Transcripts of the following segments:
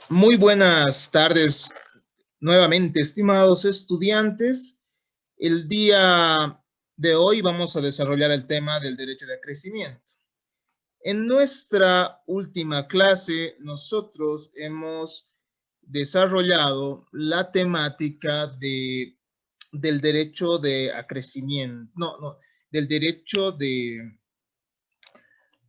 Muy buenas tardes nuevamente, estimados estudiantes. El día de hoy vamos a desarrollar el tema del derecho de crecimiento. En nuestra última clase, nosotros hemos desarrollado la temática del derecho de acrecimiento, del derecho de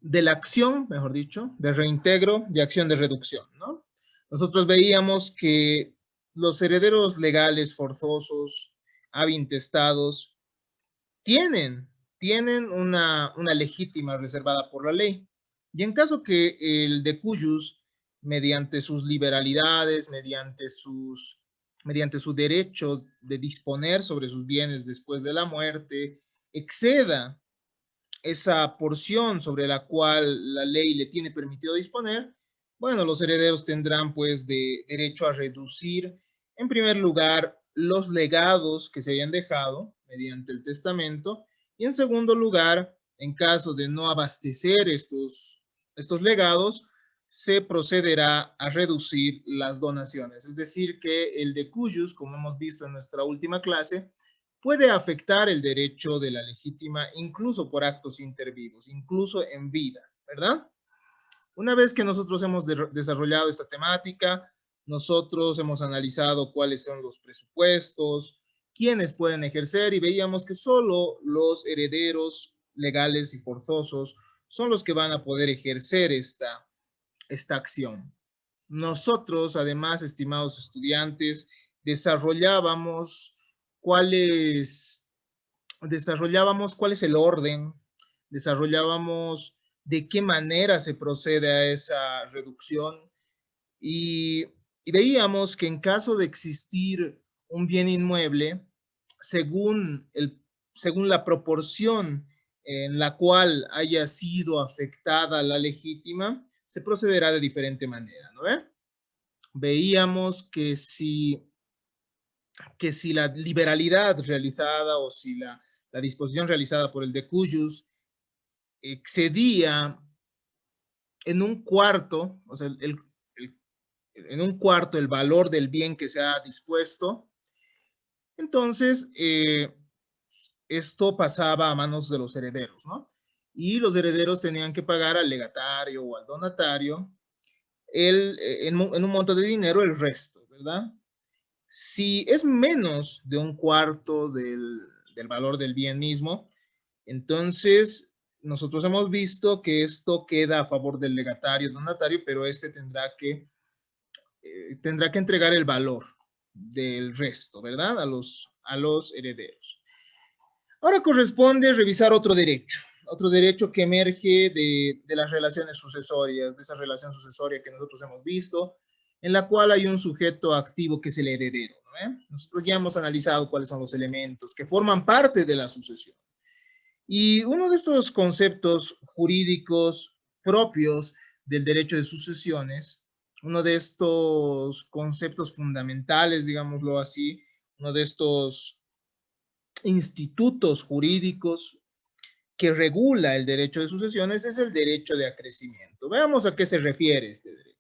la acción, mejor dicho, de reintegro y acción de reducción, ¿no? Nosotros veíamos que los herederos legales forzosos, habintestados, tienen, tienen una legítima reservada por la ley. Y en caso que el de cuyos, mediante sus liberalidades, mediante su derecho de disponer sobre sus bienes después de la muerte, exceda esa porción sobre la cual la ley le tiene permitido disponer, bueno, los herederos tendrán pues de derecho a reducir, en primer lugar, los legados que se hayan dejado mediante el testamento, y en segundo lugar, en caso de no abastecer estos legados, se procederá a reducir las donaciones. Es decir, que el de cuyos, como hemos visto en nuestra última clase, puede afectar el derecho de la legítima incluso por actos intervivos, incluso en vida, ¿verdad? Una vez que nosotros hemos desarrollado esta temática, nosotros hemos analizado cuáles son los presupuestos, quiénes pueden ejercer y veíamos que solo los herederos legales y forzosos son los que van a poder ejercer esta acción. Nosotros, además, estimados estudiantes, desarrollábamos cuáles cuál es el orden, desarrollábamos de qué manera se procede a esa reducción y, y veíamos que en caso de existir un bien inmueble, según, según la proporción en la cual haya sido afectada la legítima, se procederá de diferente manera, ¿no ve? Veíamos que si la liberalidad realizada o si la disposición realizada por el de cuyos excedía en un cuarto, o sea, en un cuarto el valor del bien que se ha dispuesto, entonces esto pasaba a manos de los herederos, ¿no? Y los herederos tenían que pagar al legatario o al donatario en un monto de dinero el resto, ¿verdad? Si es menos de un cuarto del valor del bien mismo, entonces nosotros hemos visto que esto queda a favor del legatario, donatario, pero este tendrá que entregar el valor del resto, ¿verdad? A los herederos. Ahora corresponde revisar otro derecho que emerge de las relaciones sucesorias, de esa relación sucesoria que nosotros hemos visto, en la cual hay un sujeto activo que es el heredero. ¿No? Nosotros ya hemos analizado cuáles son los elementos que forman parte de la sucesión. Y uno de estos conceptos jurídicos propios del derecho de sucesiones, uno de estos conceptos fundamentales, digámoslo así, uno de estos institutos jurídicos que regula el derecho de sucesiones es el derecho de acrecimiento. Veamos a qué se refiere este derecho.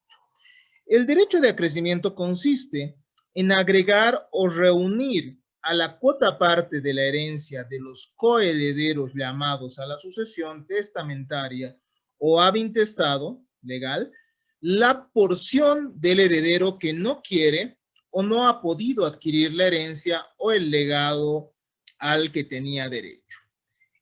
El derecho de acrecimiento consiste en agregar o reunir a la cuota parte de la herencia de los coherederos llamados a la sucesión testamentaria o habintestado legal, la porción del heredero que no quiere o no ha podido adquirir la herencia o el legado al que tenía derecho.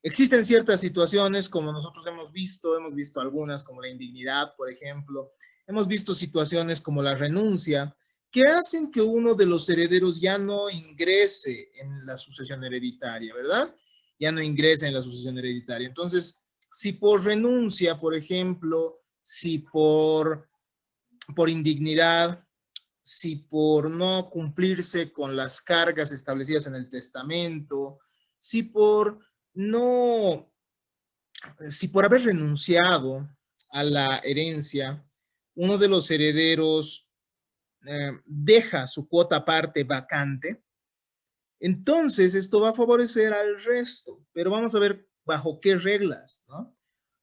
Existen ciertas situaciones, como nosotros hemos visto algunas como la indignidad, por ejemplo, hemos visto situaciones como la renuncia, que hacen que uno de los herederos ya no ingrese en la sucesión hereditaria, ¿verdad? Ya no ingrese en la sucesión hereditaria. Entonces, si por renuncia, por ejemplo, si por indignidad, si por no cumplirse con las cargas establecidas en el testamento, si por no, si por haber renunciado a la herencia, uno de los herederos deja su cuota parte vacante, entonces esto va a favorecer al resto, pero vamos a ver bajo qué reglas, ¿no?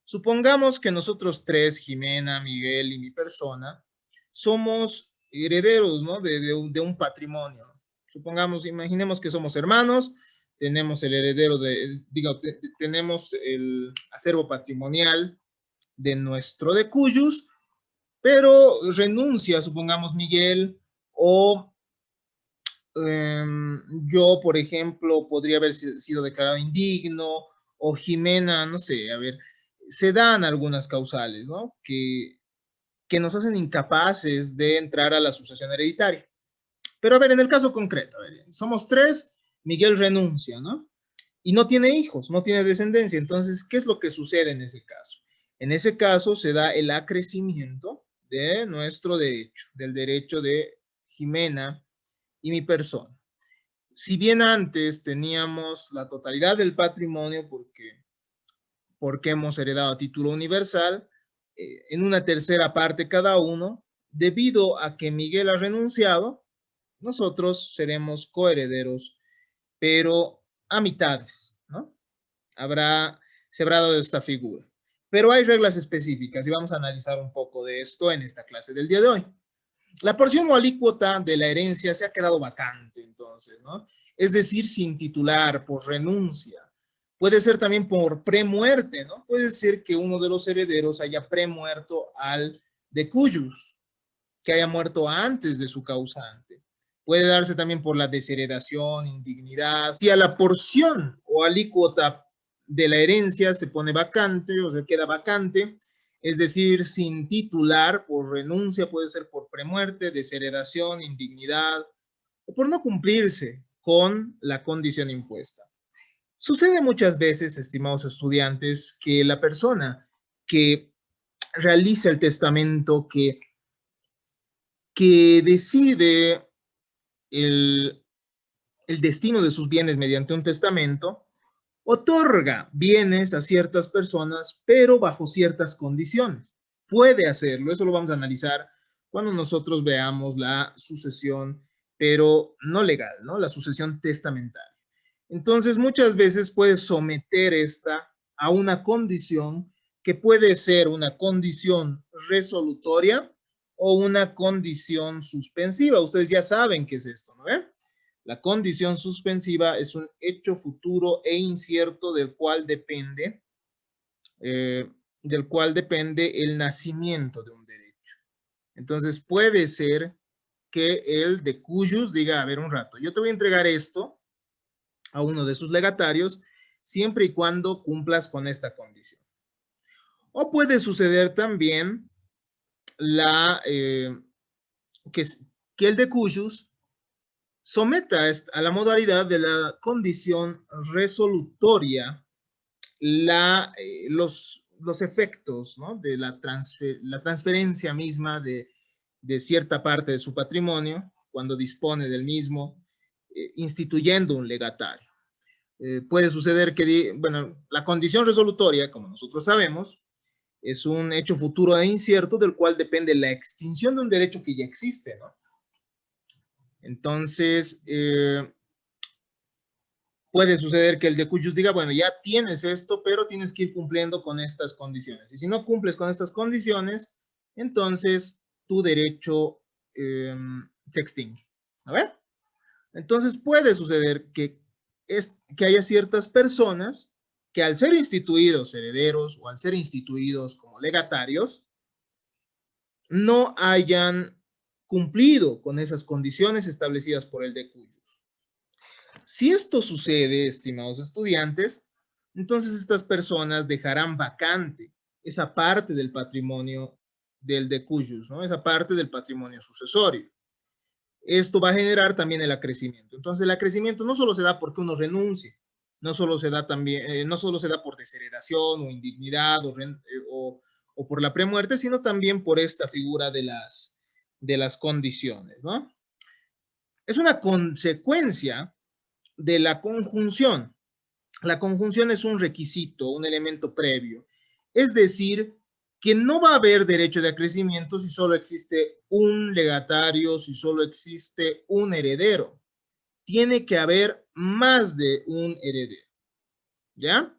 Supongamos que nosotros tres, Jimena, Miguel y mi persona, somos herederos, ¿no? De un patrimonio. Supongamos, imaginemos que somos hermanos, tenemos el heredero tenemos el acervo patrimonial de nuestro de cuyos, pero renuncia, supongamos Miguel, o yo, por ejemplo, podría haber sido declarado indigno, o Jimena, no sé, a ver, se dan algunas causales, ¿no? Que nos hacen incapaces de entrar a la sucesión hereditaria. Pero a ver, en el caso concreto, a ver, somos tres, Miguel renuncia, ¿no? Y no tiene hijos, no tiene descendencia. Entonces, ¿qué es lo que sucede en ese caso? En ese caso se da el acrecimiento de nuestro derecho, del derecho de Jimena y mi persona. Si bien antes teníamos la totalidad del patrimonio porque hemos heredado a título universal, en una tercera parte cada uno, debido a que Miguel ha renunciado, nosotros seremos coherederos, pero a mitades, ¿no? Se habrá dado esta figura. Pero hay reglas específicas y vamos a analizar un poco de esto en esta clase del día de hoy. La porción o alícuota de la herencia se ha quedado vacante, entonces, ¿no? Es decir, sin titular, por renuncia. Puede ser también por premuerte, ¿no? Puede ser que uno de los herederos haya premuerto al de cuyos, que haya muerto antes de su causante. Puede darse también por la desheredación, indignidad. Si a la porción o alícuota de la herencia se pone vacante o se queda vacante, es decir, sin titular, por renuncia, puede ser por premuerte, desheredación, indignidad, o por no cumplirse con la condición impuesta. Sucede muchas veces, estimados estudiantes, que la persona que realiza el testamento, que decide el destino de sus bienes mediante un testamento, otorga bienes a ciertas personas, pero bajo ciertas condiciones. Puede hacerlo, eso lo vamos a analizar cuando nosotros veamos la sucesión, pero no legal, ¿no? La sucesión testamentaria. Entonces, muchas veces puede someter esta a una condición que puede ser una condición resolutoria o una condición suspensiva. Ustedes ya saben qué es esto, ¿no? La condición suspensiva es un hecho futuro e incierto del cual depende el nacimiento de un derecho. Entonces puede ser que el de cuyos diga, a ver un rato, yo te voy a entregar esto a uno de sus legatarios siempre y cuando cumplas con esta condición. O puede suceder también que el de cuyos someta a la modalidad de la condición resolutoria los efectos, ¿no? De la transferencia misma de cierta parte de su patrimonio cuando dispone del mismo, instituyendo un legatario. Puede suceder que, bueno, la condición resolutoria, como nosotros sabemos, es un hecho futuro e incierto del cual depende la extinción de un derecho que ya existe, ¿no? Entonces, puede suceder que el de cuyos diga, bueno, ya tienes esto, pero tienes que ir cumpliendo con estas condiciones. Y si no cumples con estas condiciones, entonces tu derecho se extingue. ¿A ver? Entonces puede suceder que haya ciertas personas que al ser instituidos herederos o al ser instituidos como legatarios, no hayan cumplido con esas condiciones establecidas por el de cuyos. Si esto sucede, estimados estudiantes, entonces estas personas dejarán vacante esa parte del patrimonio del de cuyos, ¿no? Esa parte del patrimonio sucesorio. Esto va a generar también el acrecimiento. Entonces el acrecimiento no solo se da porque uno renuncie, no solo se da también, no solo se da por desheredación o indignidad o por la premuerte, sino también por esta figura de las condiciones, ¿no? Es una consecuencia de la conjunción. La conjunción es un requisito, un elemento previo. Es decir, que no va a haber derecho de acrecimiento si solo existe un legatario, si solo existe un heredero. Tiene que haber más de un heredero, ¿ya?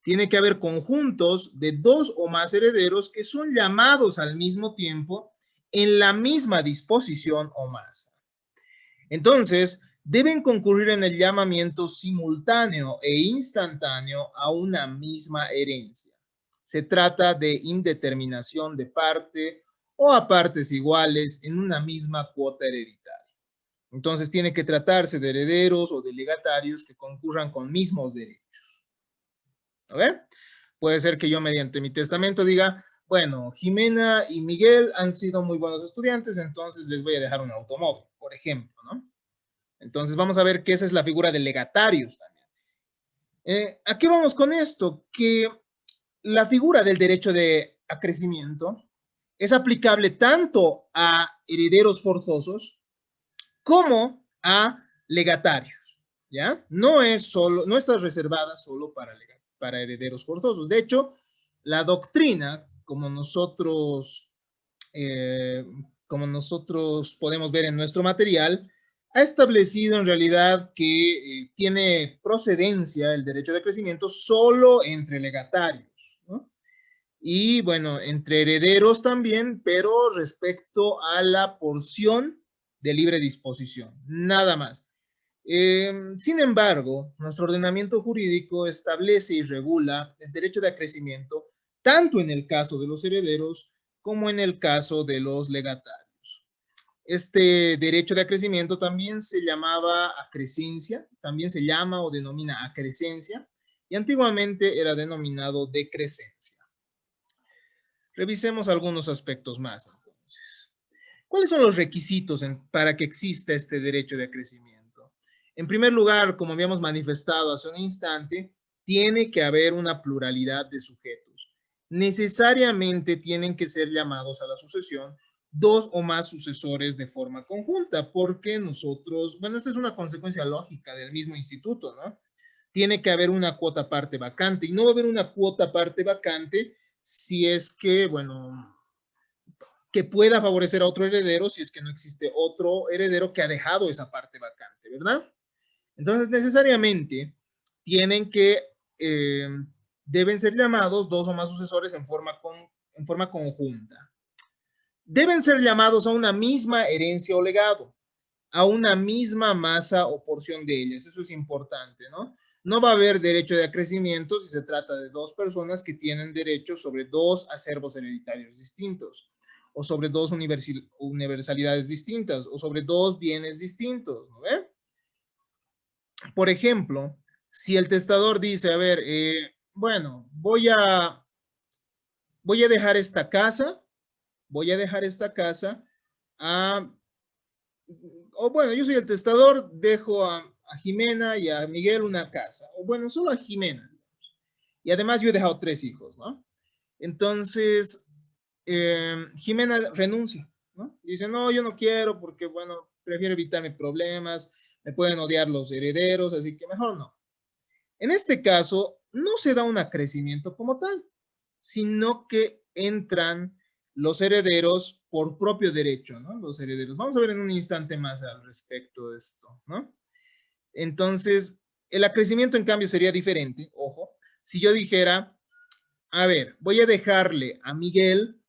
Tiene que haber conjuntos de dos o más herederos que son llamados al mismo tiempo en la misma disposición o masa. Entonces, deben concurrir en el llamamiento simultáneo e instantáneo a una misma herencia. Se trata de indeterminación de parte o a partes iguales en una misma cuota hereditaria. Entonces, tiene que tratarse de herederos o de legatarios que concurran con mismos derechos. ¿Ok? Puede ser que yo mediante mi testamento diga, bueno, Jimena y Miguel han sido muy buenos estudiantes, entonces les voy a dejar un automóvil, por ejemplo, ¿no? Entonces vamos a ver que esa es la figura de legatarios también. ¿A qué vamos con esto? Que la figura del derecho de acrecimiento es aplicable tanto a herederos forzosos como a legatarios, ¿ya? No está reservada solo para herederos forzosos. De hecho, la doctrina, como nosotros podemos ver en nuestro material, ha establecido en realidad que tiene procedencia el derecho de crecimiento solo entre legatarios, ¿no? Y bueno, entre herederos también, pero respecto a la porción de libre disposición, nada más. Sin embargo, nuestro ordenamiento jurídico establece y regula el derecho de acrecimiento tanto en el caso de los herederos como en el caso de los legatarios. Este derecho de acrecimiento también se llamaba acrescencia, también se llama o denomina acrescencia, y antiguamente era denominado decrescencia. Revisemos algunos aspectos más entonces. ¿Cuáles son los requisitos para que exista este derecho de acrecimiento? En primer lugar, como habíamos manifestado hace un instante, tiene que haber una pluralidad de sujetos. Necesariamente tienen que ser llamados a la sucesión dos o más sucesores de forma conjunta, porque nosotros, bueno, esta es una consecuencia lógica del mismo instituto, ¿no? Tiene que haber una cuota parte vacante y no va a haber una cuota parte vacante si es que, bueno, que pueda favorecer a otro heredero si es que no existe otro heredero que ha dejado esa parte vacante, ¿verdad? Entonces, necesariamente tienen que, deben ser llamados dos o más sucesores en forma conjunta. Deben ser llamados a una misma herencia o legado, a una misma masa o porción de ellas. Eso es importante, ¿no? No va a haber derecho de acrecimiento si se trata de dos personas que tienen derecho sobre dos acervos hereditarios distintos, o sobre dos universalidades distintas, o sobre dos bienes distintos, ¿no ve? Por ejemplo, si el testador dice, a ver, bueno, voy a dejar esta casa, o bueno, yo soy el testador, dejo a Jimena y a Miguel una casa, o bueno, solo a Jimena. Y además yo he dejado 3 hijos, ¿no? Entonces, Jimena renuncia, ¿no? Dice, no, yo no quiero porque, bueno, prefiero evitarme problemas, me pueden odiar los herederos, así que mejor no. En este caso, no se da un acrecimiento como tal, sino que entran los herederos por propio derecho, ¿no? Los herederos. Vamos a ver en un instante más al respecto de esto, ¿no? Entonces, el acrecimiento en cambio sería diferente, ojo, si yo dijera, a ver, voy a dejarle a Miguel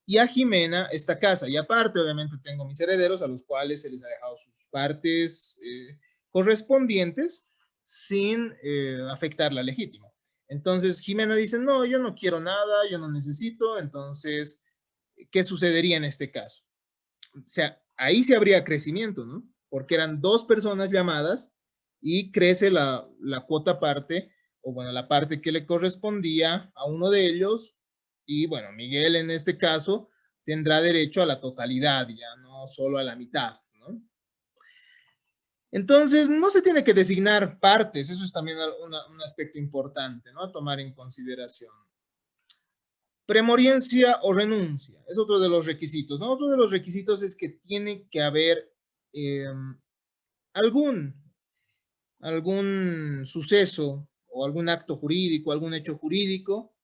y a Jimena esta casa, y aparte obviamente tengo mis herederos a los cuales se les ha dejado sus partes correspondientes sin afectar la legítima. Entonces Jimena dice, no, yo no quiero nada, yo no necesito, entonces, ¿qué sucedería en este caso? O sea, ahí sí habría crecimiento, ¿no? Porque eran dos personas llamadas y crece la cuota parte, o bueno, la parte que le correspondía a uno de ellos, y bueno, Miguel en este caso tendrá derecho a la totalidad, ya no solo a la mitad, ¿no? Entonces, no se tiene que designar partes, eso es también un aspecto importante, ¿no? A tomar en consideración. Premoriencia o renuncia, es otro de los requisitos, ¿no? Otro de los requisitos es que tiene que haber algún suceso o algún acto jurídico, algún hecho jurídico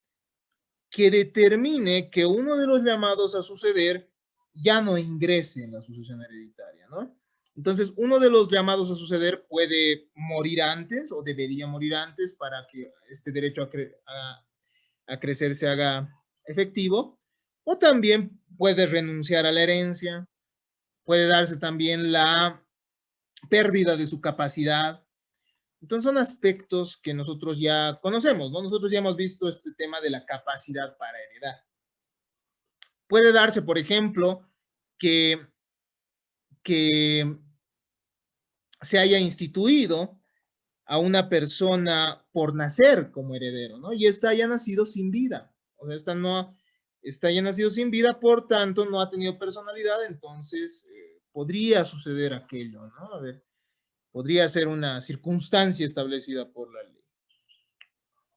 que determine que uno de los llamados a suceder ya no ingrese en la sucesión hereditaria, ¿no? Entonces, uno de los llamados a suceder puede morir antes o debería morir antes para que este derecho a crecer se haga efectivo, O también puede renunciar a la herencia, puede darse también la pérdida de su capacidad. Entonces son aspectos que nosotros ya conocemos, ¿no? Nosotros ya hemos visto este tema de la capacidad para heredar. Puede darse, por ejemplo, que se haya instituido a una persona por nacer como heredero, ¿no? Y esta haya nacido sin vida. O sea, esta haya nacido sin vida, por tanto, no ha tenido personalidad, entonces podría suceder aquello, ¿no? A ver, podría ser una circunstancia establecida por la ley.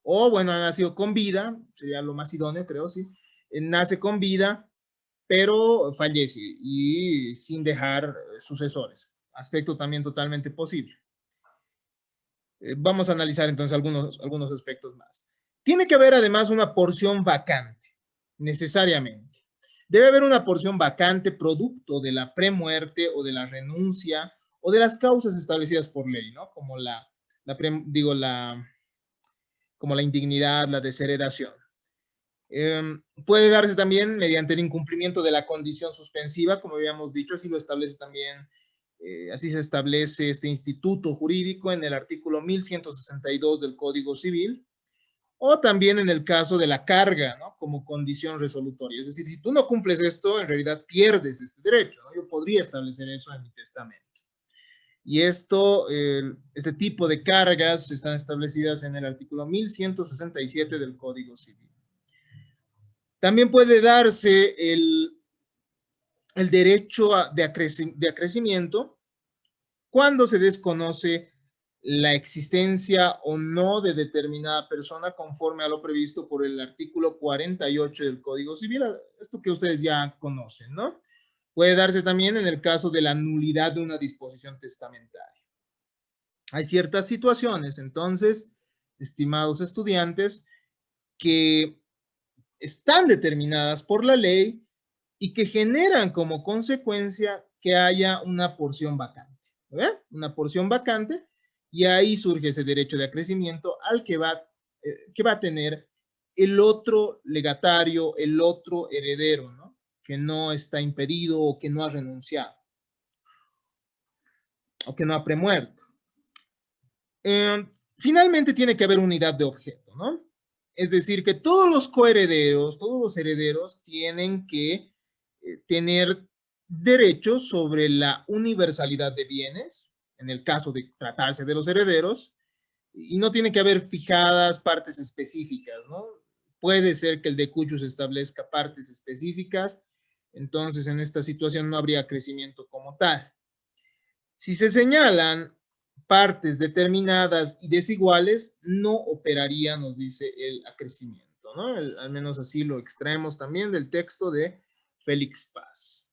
O, bueno, ha nacido con vida, sería lo más idóneo, creo, sí. Nace con vida, pero fallece y sin dejar sucesores. Aspecto también totalmente posible. Vamos a analizar entonces algunos aspectos más. Tiene que haber además una porción vacante, necesariamente. Debe haber una porción vacante producto de la premuerte o de la renuncia o de las causas establecidas por ley, ¿no? Como como la indignidad, la desheredación. Puede darse también mediante el incumplimiento de la condición suspensiva, como habíamos dicho, así lo establece también, así se establece este instituto jurídico en el artículo 1162 del Código Civil, o también en el caso de la carga, ¿no? Como condición resolutoria. Es decir, si tú no cumples esto, en realidad pierdes este derecho, ¿no? Yo podría establecer eso en mi testamento. Y este tipo de cargas están establecidas en el artículo 1167 del Código Civil. También puede darse el derecho de acrecimiento cuando se desconoce la existencia o no de determinada persona conforme a lo previsto por el artículo 48 del Código Civil, esto que ustedes ya conocen, ¿no? Puede darse también en el caso de la nulidad de una disposición testamentaria. Hay ciertas situaciones, entonces, estimados estudiantes, que están determinadas por la ley y que generan como consecuencia que haya una porción vacante. ¿Ve? Una porción vacante, y ahí surge ese derecho de acrecimiento al que va a tener el otro legatario, el otro heredero, ¿no? Que no está impedido o que no ha renunciado o que no ha premuerto. Finalmente tiene que haber unidad de objeto, ¿no? Es decir, que todos los coherederos, todos los herederos tienen que tener derechos sobre la universalidad de bienes, en el caso de tratarse de los herederos, y no tiene que haber fijadas partes específicas, ¿no? Puede ser que el decuchus establezca partes específicas, entonces en esta situación no habría crecimiento como tal. Si se señalan partes determinadas y desiguales, no operaría, nos dice, el acrecimiento, ¿no? Al menos así lo extraemos también del texto de Félix Paz.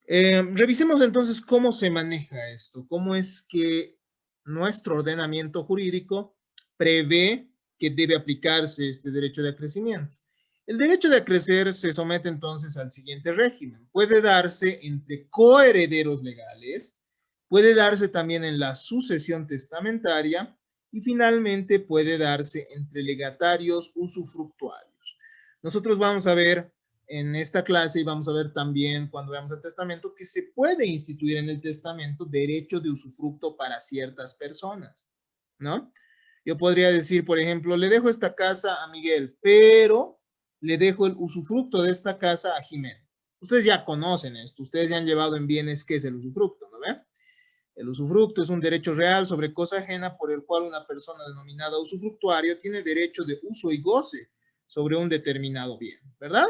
Revisemos entonces cómo se maneja esto, cómo es que nuestro ordenamiento jurídico prevé que debe aplicarse este derecho de acrecimiento. El derecho de acrecer se somete entonces al siguiente régimen. Puede darse entre coherederos legales, puede darse también en la sucesión testamentaria y finalmente puede darse entre legatarios usufructuarios. Nosotros vamos a ver en esta clase y vamos a ver también cuando veamos el testamento que se puede instituir en el testamento derecho de usufructo para ciertas personas, ¿no? Yo podría decir, por ejemplo, le dejo esta casa a Miguel, pero le dejo el usufructo de esta casa a Jimena. Ustedes ya conocen esto, ustedes ya han llevado en bienes qué es el usufructo, ¿no ve? El usufructo es un derecho real sobre cosa ajena por el cual una persona denominada usufructuario tiene derecho de uso y goce sobre un determinado bien, ¿verdad?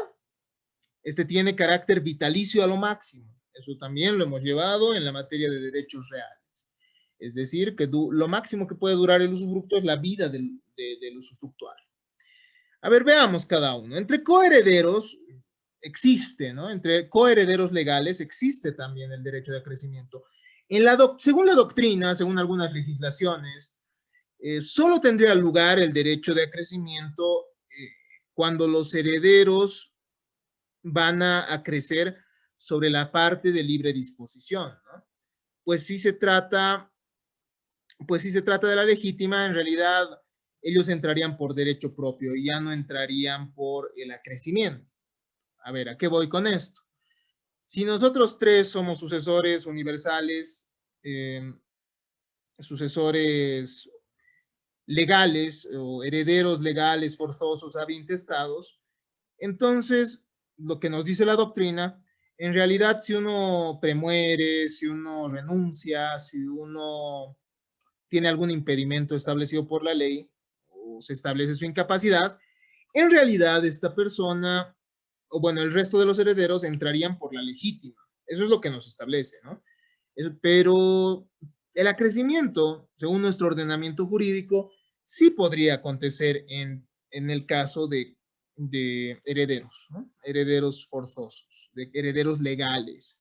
Este tiene carácter vitalicio a lo máximo. Eso también lo hemos llevado en la materia de derechos reales. Es decir, que lo máximo que puede durar el usufructo es la vida del usufructuario. A ver, veamos cada uno. Entre coherederos existe, ¿no? Entre coherederos legales existe también el derecho de acrecimiento. Según la doctrina, según algunas legislaciones, solo tendría lugar el derecho de acrecimiento cuando los herederos van a crecer sobre la parte de libre disposición, ¿no? Pues si se trata de la legítima, en realidad ellos entrarían por derecho propio y ya no entrarían por el acrecimiento. A ver, ¿a qué voy con esto? Si nosotros tres somos sucesores universales, sucesores legales o herederos legales forzosos a intestados, entonces lo que nos dice la doctrina, en realidad si uno premuere, si uno renuncia, si uno tiene algún impedimento establecido por la ley o se establece su incapacidad, en realidad esta persona, o bueno, el resto de los herederos entrarían por la legítima. Eso es lo que nos establece, ¿no? Pero el acrecimiento, según nuestro ordenamiento jurídico, sí podría acontecer en el caso de herederos, ¿no? Herederos forzosos, de herederos legales.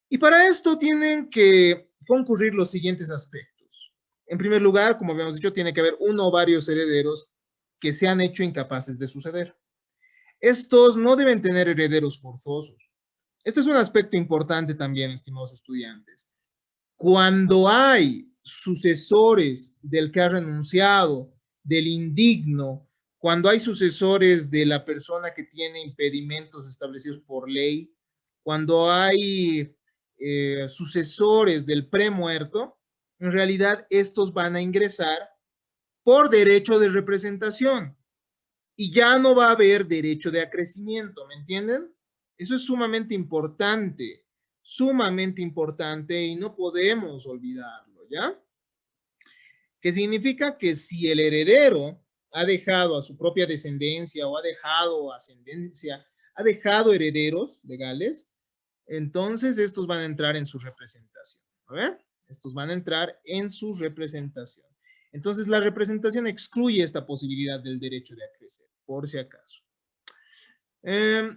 Y para esto tienen que concurrir los siguientes aspectos. En primer lugar, como habíamos dicho, tiene que haber uno o varios herederos que se han hecho incapaces de suceder. Estos no deben tener herederos forzosos. Este es un aspecto importante también, estimados estudiantes. Cuando hay sucesores del que ha renunciado, del indigno, cuando hay sucesores de la persona que tiene impedimentos establecidos por ley, cuando hay sucesores del premuerto, en realidad estos van a ingresar por derecho de representación y ya no va a haber derecho de acrecimiento, ¿me entienden? Eso es sumamente importante y no podemos olvidarlo, ¿ya? Que significa que si el heredero ha dejado a su propia descendencia o ha dejado ascendencia, ha dejado herederos legales, entonces estos van a entrar en su representación, ¿verdad? Estos van a entrar en su representación. Entonces la representación excluye esta posibilidad del derecho de acrecer, por si acaso.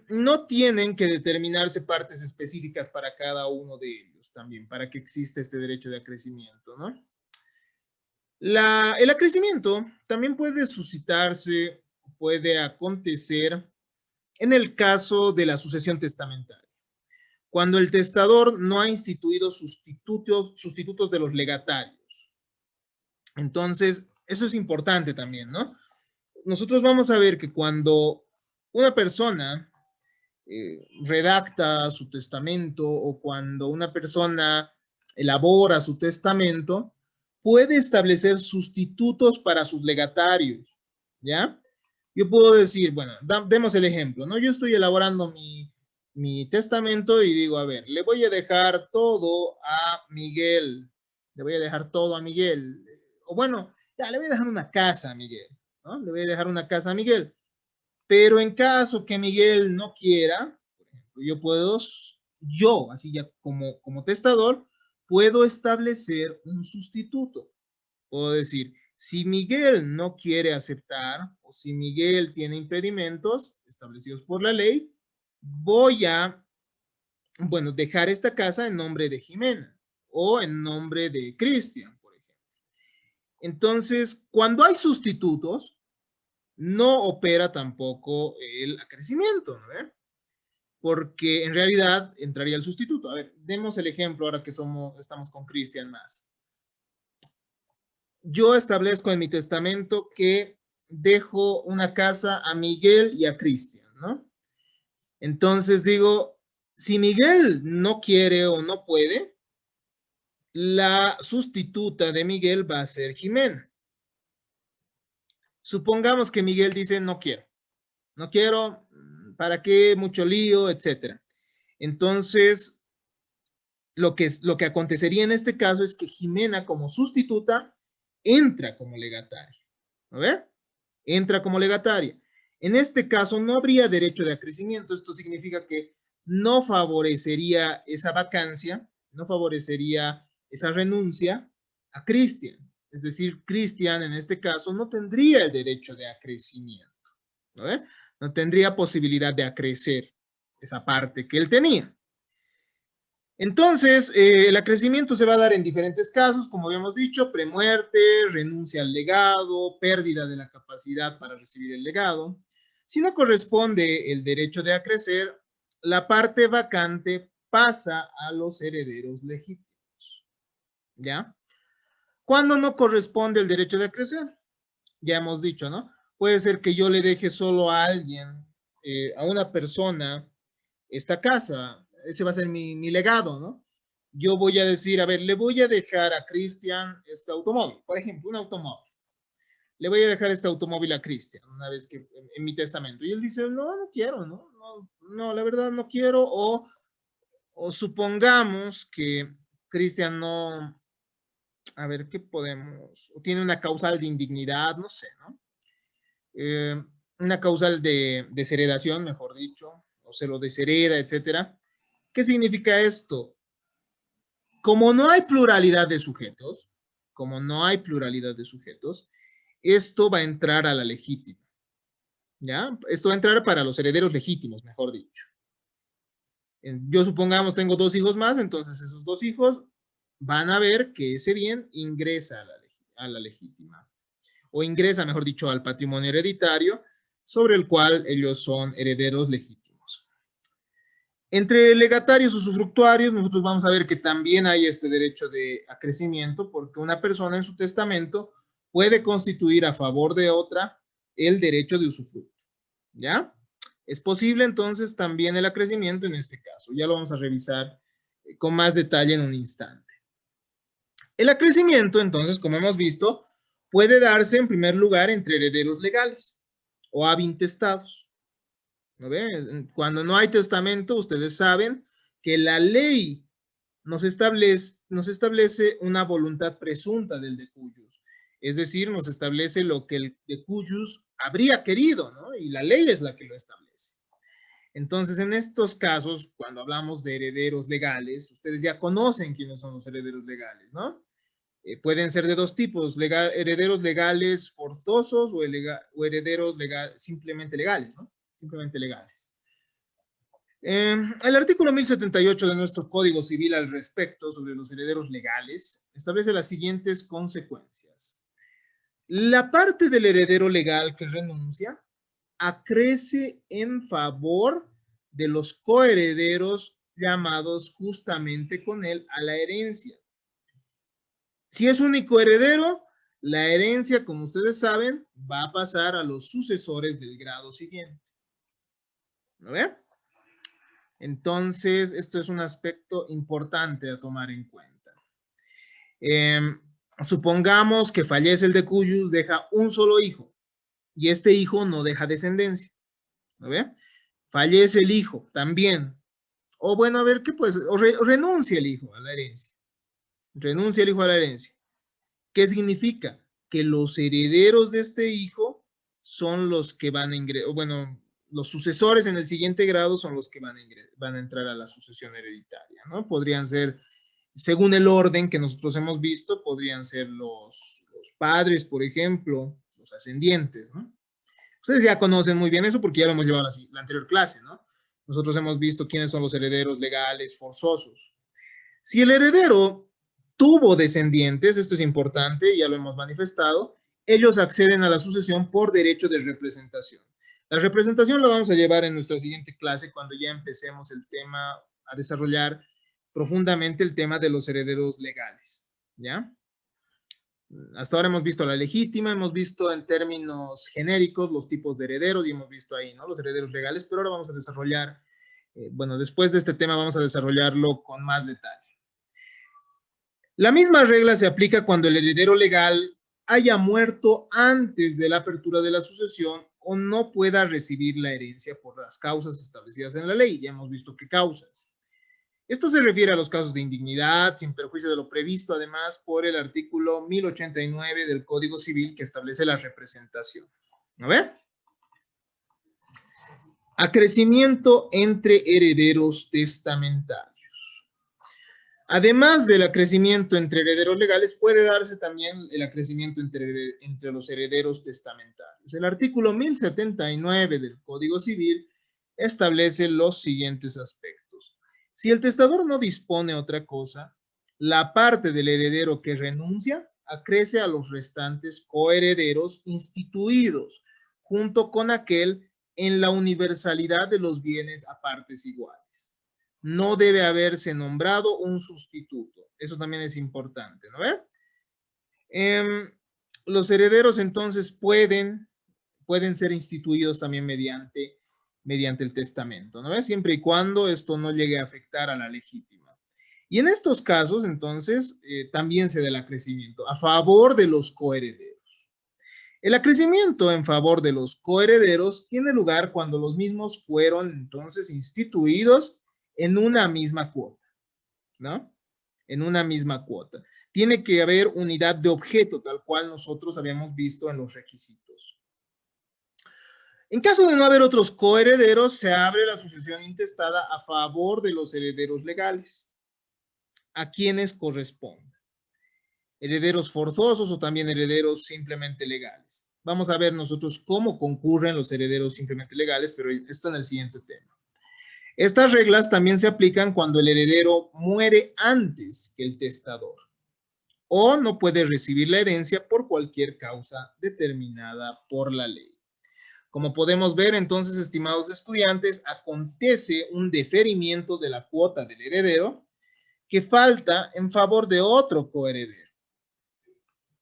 No tienen que determinarse partes específicas para cada uno de ellos también, para que exista este derecho de acrecimiento, ¿no? El acrecimiento también puede suscitarse, puede acontecer en el caso de la sucesión testamentaria, cuando el testador no ha instituido sustitutos de los legatarios. Entonces, eso es importante también, ¿no? Nosotros vamos a ver que cuando una persona redacta su testamento o cuando una persona elabora su testamento, puede establecer sustitutos para sus legatarios, ¿ya? Yo puedo decir, bueno, demos el ejemplo, ¿no? Yo estoy elaborando mi testamento y digo, a ver, le voy a dejar todo a Miguel, le voy a dejar todo a Miguel, o bueno, ya le voy a dejar una casa a Miguel, ¿no? Le voy a dejar una casa a Miguel. Pero en caso que Miguel no quiera, por ejemplo, yo, así ya como testador, puedo establecer un sustituto. Puedo decir, si Miguel no quiere aceptar o si Miguel tiene impedimentos establecidos por la ley, voy a, bueno, dejar esta casa en nombre de Jimena o en nombre de Cristian, por ejemplo. Entonces, cuando hay sustitutos, no opera tampoco el acrecimiento, ¿no? Porque en realidad entraría el sustituto. A ver, demos el ejemplo ahora que estamos con Cristian más. Yo establezco en mi testamento que dejo una casa a Miguel y a Cristian, ¿no? Entonces digo, si Miguel no quiere o no puede, la sustituta de Miguel va a ser Jimena. Supongamos que Miguel dice, no quiero, ¿para qué? Mucho lío, etcétera. Entonces, lo que acontecería en este caso es que Jimena, como sustituta, entra como legataria. ¿No ve? Entra como legataria. En este caso, no habría derecho de acrecimiento. Esto significa que no favorecería esa vacancia, no favorecería esa renuncia a Cristian. Es decir, Cristian, en este caso, no tendría el derecho de acrecimiento. ¿No ve? No tendría posibilidad de acrecer esa parte que él tenía. Entonces, el acrecimiento se va a dar en diferentes casos, como habíamos dicho, premuerte, renuncia al legado, pérdida de la capacidad para recibir el legado. Si no corresponde el derecho de acrecer, la parte vacante pasa a los herederos legítimos. ¿Ya? ¿Cuándo no corresponde el derecho de acrecer? Ya hemos dicho, ¿no? Puede ser que yo le deje solo a alguien a una persona esta casa, ese va a ser mi legado, ¿no? Yo voy a decir, a ver, le voy a dejar a Cristian este automóvil, por ejemplo, un automóvil. Le voy a dejar este automóvil a Cristian, una vez que en mi testamento. Y él dice, no, no quiero, no, la verdad no quiero. O supongamos que Cristian no, a ver, ¿qué podemos? O tiene una causal de indignidad, no sé, ¿no? Una causal de desheredación, mejor dicho, o se lo deshereda, etcétera. ¿Qué significa esto? Como no hay pluralidad de sujetos, como no hay pluralidad de sujetos, esto va a entrar a la legítima, ¿ya? Esto va a entrar para los herederos legítimos, mejor dicho. Yo supongamos tengo 2 hijos más, entonces esos 2 hijos van a ver que ese bien ingresa a la legítima, o ingresa, mejor dicho, al patrimonio hereditario, sobre el cual ellos son herederos legítimos. Entre legatarios o usufructuarios, nosotros vamos a ver que también hay este derecho de acrecimiento, porque una persona en su testamento puede constituir a favor de otra el derecho de usufructo, ¿ya? Es posible entonces también el acrecimiento en este caso. Ya lo vamos a revisar con más detalle en un instante. El acrecimiento, entonces, como hemos visto, puede darse en primer lugar entre herederos legales o abintestados. ¿No ve? Cuando no hay testamento, ustedes saben que la ley nos establece una voluntad presunta del decujus. Es decir, nos establece lo que el decujus habría querido, ¿no? Y la ley es la que lo establece. Entonces, en estos casos, cuando hablamos de herederos legales, ustedes ya conocen quiénes son los herederos legales, ¿no? Pueden ser de 2 tipos, herederos legales forzosos o herederos simplemente legales, ¿no? Simplemente legales. El artículo 1078 de nuestro Código Civil al respecto sobre los herederos legales establece las siguientes consecuencias. La parte del heredero legal que renuncia acrece en favor de los coherederos llamados justamente con él a la herencia. Si es único heredero, la herencia, como ustedes saben, va a pasar a los sucesores del grado siguiente. ¿No ve? Entonces, esto es un aspecto importante a tomar en cuenta. Supongamos que fallece el decujus, deja un solo hijo, y este hijo no deja descendencia. ¿No ve? Fallece el hijo también. O bueno, a ver, ¿qué puede ser? O renuncia el hijo a la herencia. Renuncia el hijo a la herencia. ¿Qué significa? Que los herederos de este hijo son los que van a ingresar, bueno, los sucesores en el siguiente grado son los que van a entrar a la sucesión hereditaria, ¿no? Podrían ser, según el orden que nosotros hemos visto, podrían ser los padres, por ejemplo, los ascendientes, ¿no? Ustedes ya conocen muy bien eso porque ya lo hemos llevado a la anterior clase, ¿no? Nosotros hemos visto quiénes son los herederos legales forzosos. Si el heredero tuvo descendientes, esto es importante, ya lo hemos manifestado, ellos acceden a la sucesión por derecho de representación. La representación la vamos a llevar en nuestra siguiente clase cuando ya empecemos el tema, a desarrollar profundamente el tema de los herederos legales, ¿ya? Hasta ahora hemos visto la legítima, hemos visto en términos genéricos los tipos de herederos y hemos visto ahí, ¿no? Los herederos legales, pero ahora vamos a desarrollar, bueno, después de este tema vamos a desarrollarlo con más detalle. La misma regla se aplica cuando el heredero legal haya muerto antes de la apertura de la sucesión o no pueda recibir la herencia por las causas establecidas en la ley. Ya hemos visto qué causas. Esto se refiere a los casos de indignidad, sin perjuicio de lo previsto, además, por el artículo 1089 del Código Civil que establece la representación. ¿No ve? Acrecimiento entre herederos testamentarios. Además del acrecimiento entre herederos legales, puede darse también el acrecimiento entre los herederos testamentarios. El artículo 1079 del Código Civil establece los siguientes aspectos. Si el testador no dispone otra cosa, la parte del heredero que renuncia acrece a los restantes coherederos instituidos, junto con aquel en la universalidad de los bienes a partes iguales. No debe haberse nombrado un sustituto. Eso también es importante, ¿no ve? Los herederos entonces pueden ser instituidos también mediante mediante el testamento, ¿no? Siempre y cuando esto no llegue a afectar a la legítima. Y en estos casos, entonces, también se da el acrecimiento a favor de los coherederos. El acrecimiento en favor de los coherederos tiene lugar cuando los mismos fueron entonces instituidos en una misma cuota, ¿no? En una misma cuota. Tiene que haber unidad de objeto, tal cual nosotros habíamos visto en los requisitos. En caso de no haber otros coherederos, se abre la sucesión intestada a favor de los herederos legales, a quienes corresponde. Herederos forzosos o también herederos simplemente legales. Vamos a ver nosotros cómo concurren los herederos simplemente legales, pero esto en el siguiente tema. Estas reglas también se aplican cuando el heredero muere antes que el testador o no puede recibir la herencia por cualquier causa determinada por la ley. Como podemos ver, entonces, estimados estudiantes, acontece un deferimiento de la cuota del heredero que falta en favor de otro coheredero.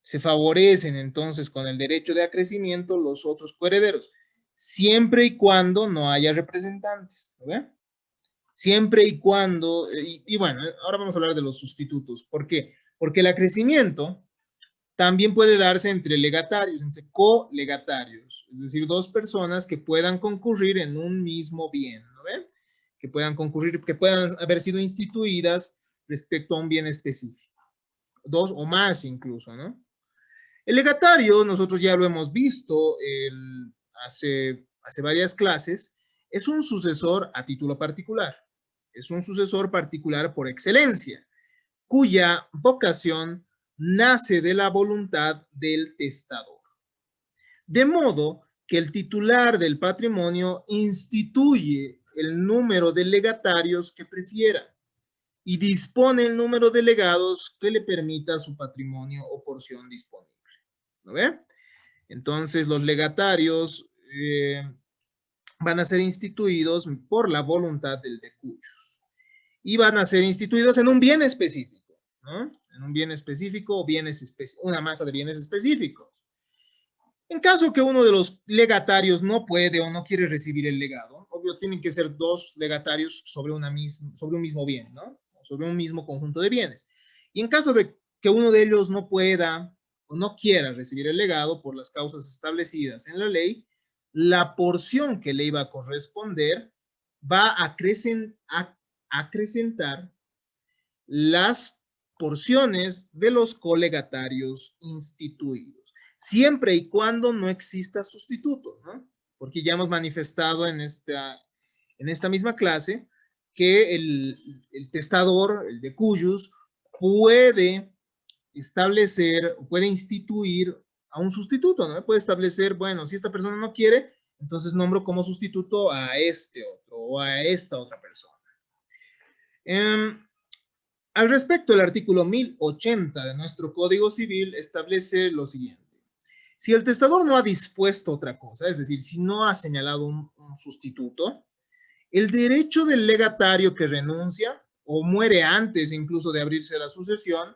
Se favorecen entonces con el derecho de acrecimiento los otros coherederos, siempre y cuando no haya representantes, ¿no? Siempre y cuando, y bueno, ahora vamos a hablar de los sustitutos. ¿Por qué? Porque el acrecimiento también puede darse entre legatarios, entre colegatarios, es decir, dos personas que puedan concurrir en un mismo bien, ¿no ven? Que puedan concurrir, que puedan haber sido instituidas respecto a un bien específico. Dos o más incluso, ¿no? El legatario, nosotros ya lo hemos visto hace varias clases, es un sucesor a título particular. Es un sucesor particular por excelencia, cuya vocación nace de la voluntad del testador. De modo que el titular del patrimonio instituye el número de legatarios que prefiera y dispone el número de legados que le permita su patrimonio o porción disponible. ¿No ve? Entonces, los legatarios van a ser instituidos por la voluntad del decuyos y van a ser instituidos en un bien específico, ¿no? En un bien específico o una masa de bienes específicos. En caso que uno de los legatarios no puede o no quiere recibir el legado, obvio, tienen que ser dos legatarios sobre un mismo bien, ¿no? Sobre un mismo conjunto de bienes. Y en caso de que uno de ellos no pueda o no quiera recibir el legado por las causas establecidas en la ley, la porción que le iba a corresponder va a acrecentar las porciones de los colegatarios instituidos, siempre y cuando no exista sustituto, ¿no? Porque ya hemos manifestado en esta misma clase que el testador, el decuyus, puede establecer, puede instituir a un sustituto, ¿no? Puede establecer, bueno, si esta persona no quiere, entonces nombro como sustituto a este otro o a esta otra persona. Al respecto, el artículo 1080 de nuestro Código Civil establece lo siguiente. Si el testador no ha dispuesto otra cosa, es decir, si no ha señalado un sustituto, el derecho del legatario que renuncia o muere antes incluso de abrirse la sucesión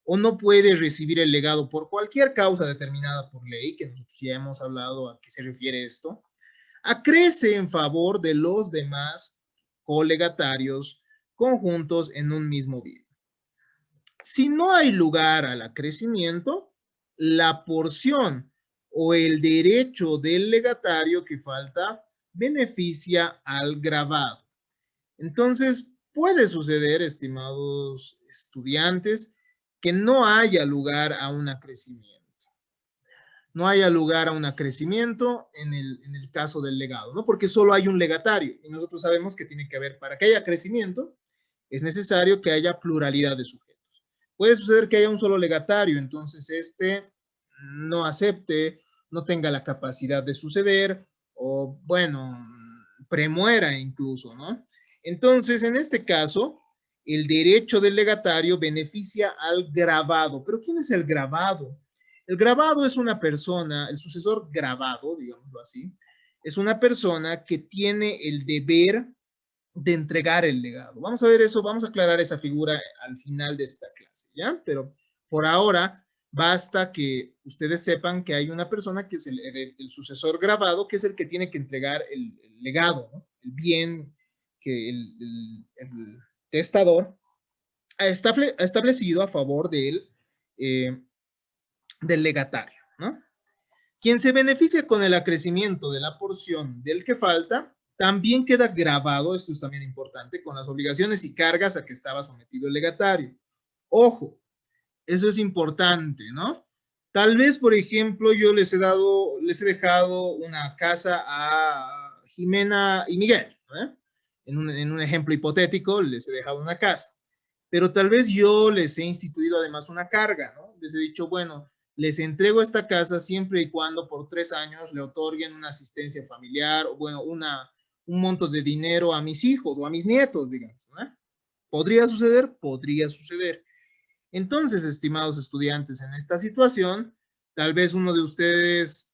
o no puede recibir el legado por cualquier causa determinada por ley, que nosotros ya hemos hablado a qué se refiere esto, acrece en favor de los demás colegatarios conjuntos en un mismo bien. Si no hay lugar al acrecimiento, la porción o el derecho del legatario que falta beneficia al gravado. Entonces, puede suceder, estimados estudiantes, que no haya lugar a un acrecimiento. No haya lugar a un acrecimiento en el caso del legado, ¿no? Porque solo hay un legatario y nosotros sabemos que tiene que haber, para que haya crecimiento, es necesario que haya pluralidad de sujetos. Puede suceder que haya un solo legatario, entonces este no acepte, no tenga la capacidad de suceder o, bueno, premuera incluso, ¿no? Entonces, en este caso, el derecho del legatario beneficia al gravado. ¿Pero quién es el gravado? El gravado es una persona, el sucesor gravado, digámoslo así, es una persona que tiene el deber de entregar el legado. Vamos a ver eso, vamos a aclarar esa figura al final de esta clase, ¿ya? Pero por ahora, Basta que ustedes sepan que hay una persona que es el sucesor grabado, que es el que tiene que entregar el legado, ¿no? El bien que el testador ha establecido a favor del legatario, ¿no? Quien se beneficia con el acrecimiento de la porción del que falta, también queda grabado, esto es también importante, con las obligaciones y cargas a que estaba sometido el legatario. Ojo, eso es importante, ¿no? Tal vez, por ejemplo, yo les he dejado una casa a Jimena y Miguel, ¿eh? En un ejemplo hipotético, les he dejado una casa. Pero tal vez yo les he instituido además una carga, ¿no? Les he dicho, bueno, les entrego esta casa siempre y cuando por 3 años le otorguen una asistencia familiar, o bueno, un monto de dinero a mis hijos o a mis nietos, digamos, ¿no? ¿Podría suceder? Podría suceder. Entonces, estimados estudiantes, en esta situación, tal vez uno de ustedes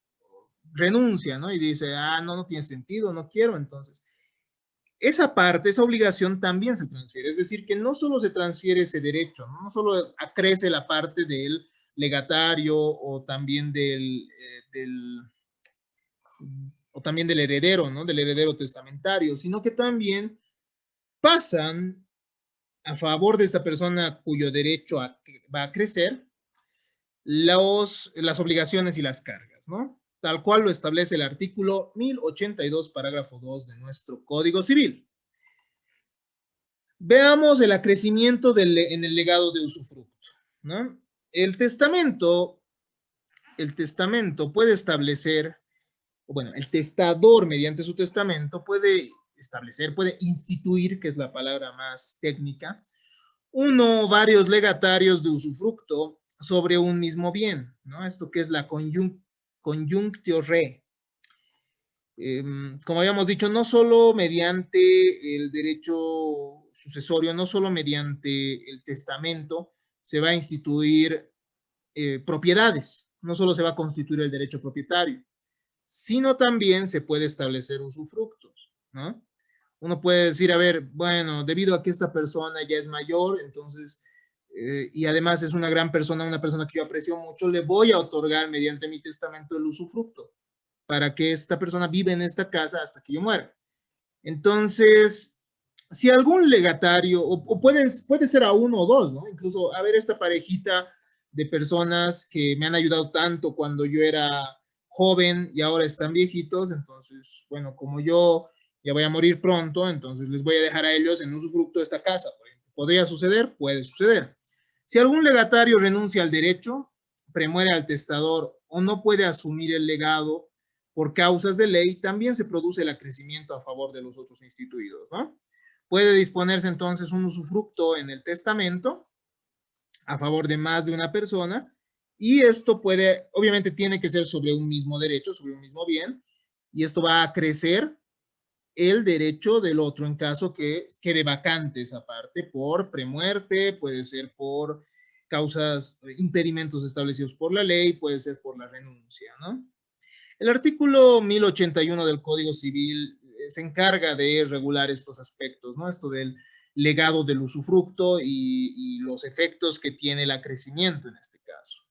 renuncia, ¿no? Y dice, ah, no, no tiene sentido, no quiero. Entonces, esa parte, esa obligación también se transfiere. Es decir, que no solo se transfiere ese derecho, no, no solo acrece la parte del legatario o también o también del heredero, ¿no? Del heredero testamentario, sino que también pasan a favor de esta persona cuyo derecho va a crecer las obligaciones y las cargas, ¿no? Tal cual lo establece el artículo 1082, parágrafo 2 de nuestro Código Civil. Veamos el acrecimiento en el legado de usufructo, ¿no? El testamento puede establecer, bueno, el testador mediante su testamento puede establecer, puede instituir, que es la palabra más técnica, uno o varios legatarios de usufructo sobre un mismo bien, ¿no? Esto que es la conjunctio re. Como habíamos dicho, no solo mediante el derecho sucesorio, no solo mediante el testamento se va a instituir propiedades, no solo se va a constituir el derecho propietario, sino también se puede establecer usufructos, ¿no? Uno puede decir, a ver, bueno, debido a que esta persona ya es mayor, entonces, y además es una gran persona, una persona que yo aprecio mucho, le voy a otorgar mediante mi testamento el usufructo para que esta persona viva en esta casa hasta que yo muera. Entonces, si algún legatario, o puede ser a uno o dos, ¿no? Incluso, a ver, esta parejita de personas que me han ayudado tanto cuando yo era joven y ahora están viejitos, entonces, bueno, como yo ya voy a morir pronto, entonces les voy a dejar a ellos en usufructo de esta casa, por ejemplo. ¿Podría suceder? Puede suceder. Si algún legatario renuncia al derecho, premuere al testador o no puede asumir el legado por causas de ley, también se produce el acrecimiento a favor de los otros instituidos, ¿no? Puede disponerse entonces un usufructo en el testamento a favor de más de una persona, y esto puede, obviamente tiene que ser sobre un mismo derecho, sobre un mismo bien, y esto va a crecer el derecho del otro en caso que quede vacante esa parte por premuerte, puede ser por causas, impedimentos establecidos por la ley, puede ser por la renuncia, ¿no? El artículo 1081 del Código Civil se encarga de regular estos aspectos, ¿no? Esto del legado del usufructo y los efectos que tiene el acrecimiento en este caso.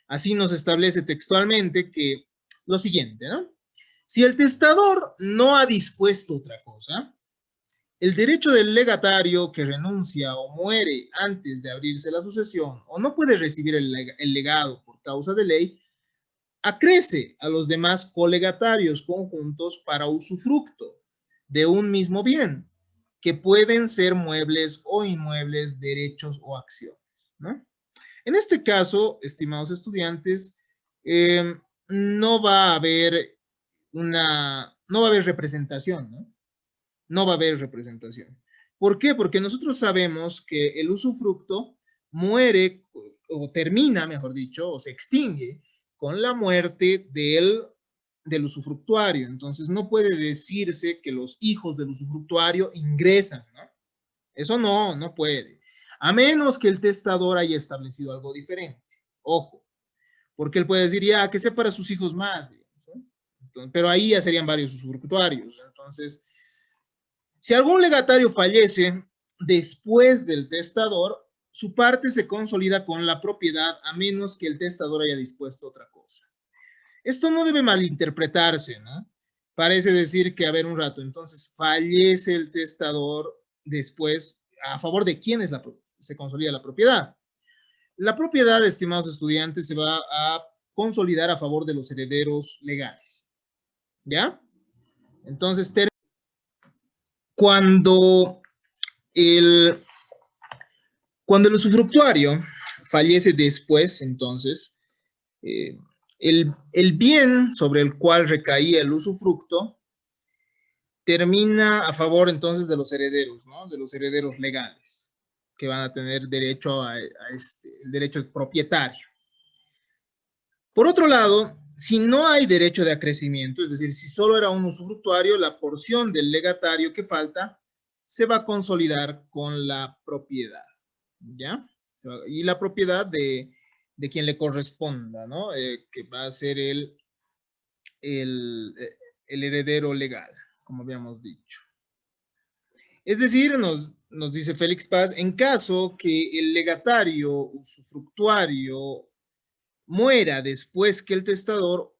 Así nos establece textualmente que lo siguiente, ¿no? Si el testador no ha dispuesto otra cosa, el derecho del legatario que renuncia o muere antes de abrirse la sucesión o no puede recibir el legado por causa de ley, acrece a los demás colegatarios conjuntos para usufructo de un mismo bien, que pueden ser muebles o inmuebles, derechos o acciones, ¿no? En este caso, estimados estudiantes, no va a haber no va a haber representación, ¿no? No va a haber representación. ¿Por qué? Porque nosotros sabemos que el usufructo muere o termina, mejor dicho, o se extingue con la muerte del usufructuario. Entonces no puede decirse que los hijos del usufructuario ingresan, ¿no? Eso no puede. A menos que el testador haya establecido algo diferente. Ojo, porque él puede decir ya que sea para sus hijos más, digamos, ¿no? Entonces, pero ahí ya serían varios usufructuarios. Entonces, si algún legatario fallece después del testador, su parte se consolida con la propiedad a menos que el testador haya dispuesto otra cosa. Esto no debe malinterpretarse, ¿no? Parece decir que, a ver, un rato, entonces fallece el testador, después, ¿a favor de quién se consolida la propiedad? La propiedad, estimados estudiantes, se va a consolidar a favor de los herederos legales. ¿Ya? Entonces, cuando el usufructuario fallece después, entonces, el bien sobre el cual recaía el usufructo termina a favor entonces de los herederos, ¿no? De los herederos legales, que van a tener derecho el derecho propietario. Por otro lado, si no hay derecho de acrecimiento, es decir, si solo era un usufructuario, la porción del legatario que falta se va a consolidar con la propiedad, ¿ya? Y la propiedad de quien le corresponda, ¿no? Que va a ser el heredero legal, como habíamos dicho. Es decir, nos dice Félix Paz, en caso que el legatario usufructuario muera después que el testador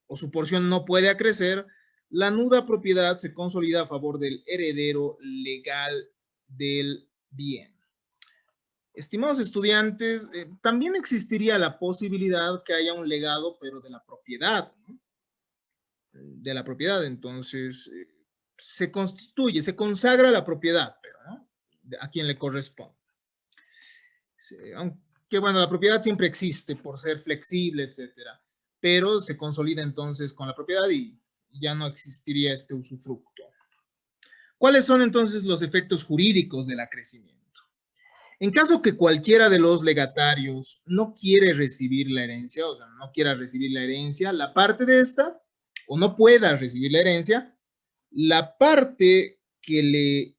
o su porción no puede acrecer, la nuda propiedad se consolida a favor del heredero legal del bien. Estimados estudiantes, también existiría la posibilidad que haya un legado, pero de la propiedad, ¿no? De la propiedad, entonces se constituye, se consagra la propiedad, pero ¿no? A quien le corresponde. Aunque bueno, la propiedad siempre existe por ser flexible, etcétera, pero se consolida entonces con la propiedad y ya no existiría este usufructo. ¿Cuáles son entonces los efectos jurídicos del acrecimiento? En caso que cualquiera de los legatarios no quiere recibir la herencia, o sea, no quiera recibir la herencia, la parte de esta, o no pueda recibir la herencia, la parte que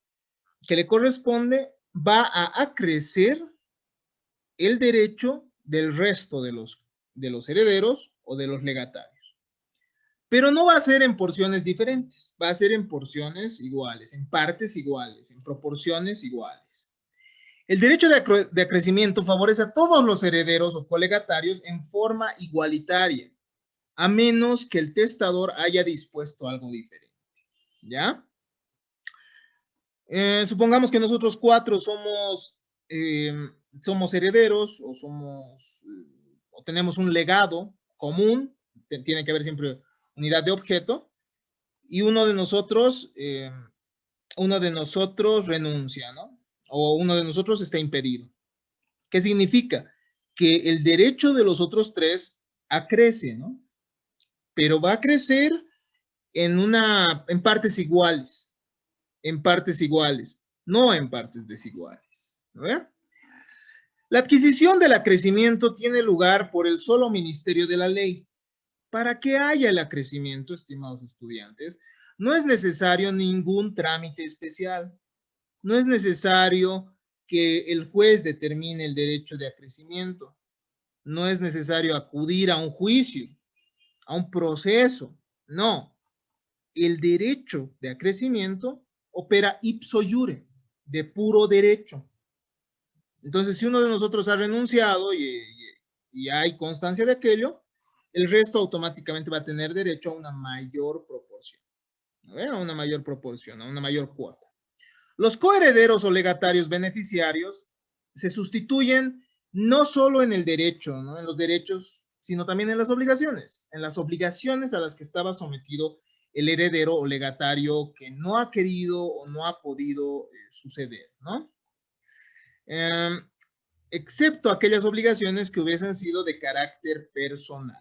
le corresponde va a acrecer el derecho del resto de los herederos o de los legatarios. Pero no va a ser en porciones diferentes, va a ser en porciones iguales, en partes iguales, en proporciones iguales. El derecho de acrecimiento favorece a todos los herederos o colegatarios en forma igualitaria, a menos que el testador haya dispuesto algo diferente. ¿Ya? Supongamos que nosotros cuatro somos herederos o tenemos un legado común, tiene que haber siempre unidad de objeto, y uno de nosotros renuncia, ¿no? O uno de nosotros está impedido. ¿Qué significa? Que el derecho de los otros tres acrece, ¿no? Pero va a crecer en partes iguales, no en partes desiguales. ¿No? La adquisición del acrecimiento tiene lugar por el solo ministerio de la ley. Para que haya el acrecimiento, estimados estudiantes, no es necesario ningún trámite especial. No es necesario que el juez determine el derecho de acrecimiento. No es necesario acudir a un juicio, a un proceso. No. El derecho de acrecimiento opera ipso iure, de puro derecho. Entonces, si uno de nosotros ha renunciado y hay constancia de aquello, el resto automáticamente va a tener derecho a una mayor proporción. A una mayor proporción, a una mayor cuota. Los coherederos o legatarios beneficiarios se sustituyen no solo en el derecho, ¿no? En los derechos, sino también en las obligaciones a las que estaba sometido el heredero o legatario que no ha querido o no ha podido suceder, ¿no? Excepto aquellas obligaciones que hubiesen sido de carácter personal.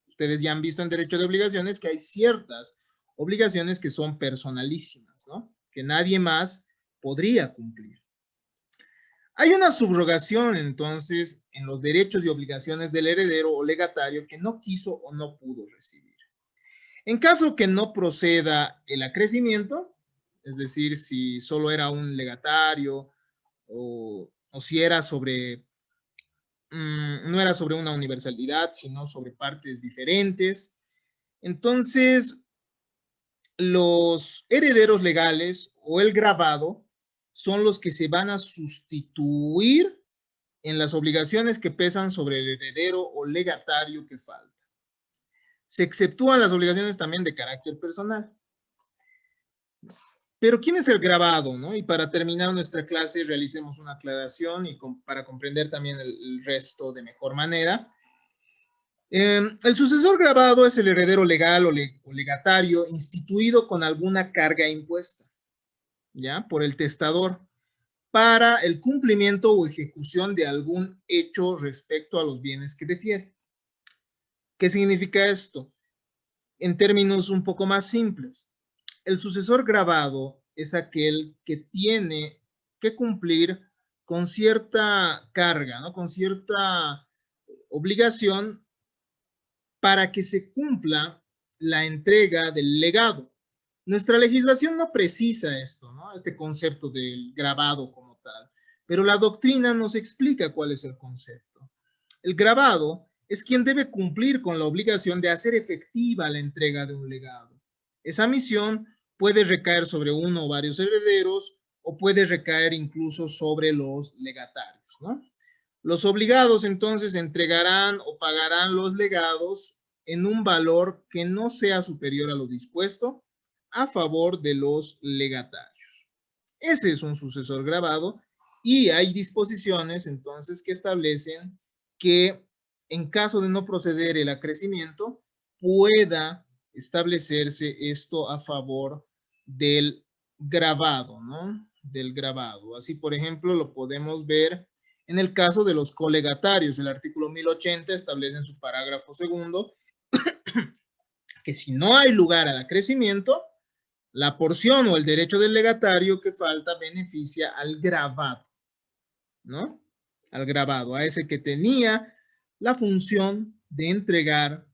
Ustedes ya han visto en derecho de obligaciones que hay ciertas obligaciones que son personalísimas, ¿no? Que nadie más podría cumplir. Hay una subrogación, entonces, en los derechos y obligaciones del heredero o legatario que no quiso o no pudo recibir. En caso que no proceda el acrecimiento, es decir, si solo era un legatario o si era no era sobre una universalidad, sino sobre partes diferentes, entonces los herederos legales o el gravado son los que se van a sustituir en las obligaciones que pesan sobre el heredero o legatario que falta. Se exceptúan las obligaciones también de carácter personal. Pero ¿quién es el gravado, no? Y para terminar nuestra clase realicemos una aclaración y para comprender también el resto de mejor manera. El sucesor gravado es el heredero legal o legatario instituido con alguna carga impuesta, ¿ya? Por el testador para el cumplimiento o ejecución de algún hecho respecto a los bienes que defiende. ¿Qué significa esto? En términos un poco más simples, el sucesor gravado es aquel que tiene que cumplir con cierta carga, ¿no? Con cierta obligación para que se cumpla la entrega del legado. Nuestra legislación no precisa esto, ¿no? Este concepto del gravado como tal, pero la doctrina nos explica cuál es el concepto. El gravado es quien debe cumplir con la obligación de hacer efectiva la entrega de un legado. Esa misión puede recaer sobre uno o varios herederos o puede recaer incluso sobre los legatarios, ¿no? Los obligados entonces entregarán o pagarán los legados en un valor que no sea superior a lo dispuesto a favor de los legatarios. Ese es un sucesor gravado y hay disposiciones entonces que establecen que en caso de no proceder el acrecimiento pueda establecerse esto a favor del gravado, ¿no? Del gravado. Así, por ejemplo, lo podemos ver en el caso de los colegatarios. El artículo 1080 establece en su parágrafo segundo que si no hay lugar al acrecimiento, la porción o el derecho del legatario que falta beneficia al gravado, ¿no? Al gravado, a ese que tenía la función de entregar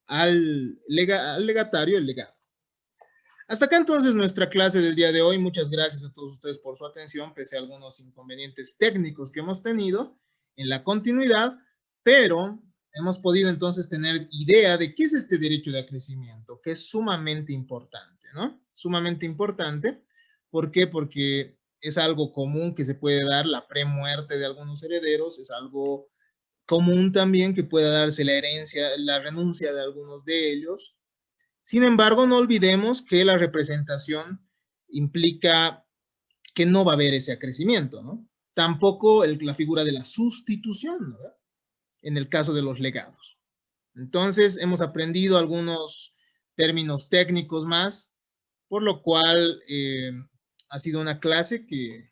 al legatario el legado. Hasta acá entonces nuestra clase del día de hoy. Muchas gracias a todos ustedes por su atención, pese a algunos inconvenientes técnicos que hemos tenido en la continuidad, pero hemos podido entonces tener idea de qué es este derecho de acrecimiento, que es sumamente importante, ¿no? Sumamente importante. ¿Por qué? Porque es algo común que se puede dar, la premuerte de algunos herederos, es algo común también que pueda darse la herencia, la renuncia de algunos de ellos. Sin embargo, no olvidemos que la representación implica que no va a haber ese acrecimiento, ¿no? Tampoco la figura de la sustitución, ¿no? En el caso de los legados. Entonces, hemos aprendido algunos términos técnicos más, por lo cual ha sido una clase que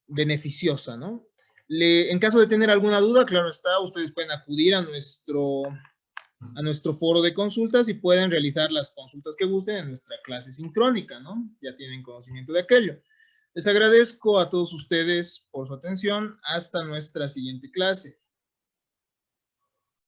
beneficiosa, ¿no? En caso de tener alguna duda, claro está, ustedes pueden acudir a nuestro foro de consultas y pueden realizar las consultas que gusten en nuestra clase sincrónica, ¿no? Ya tienen conocimiento de aquello. Les agradezco a todos ustedes por su atención. Hasta nuestra siguiente clase.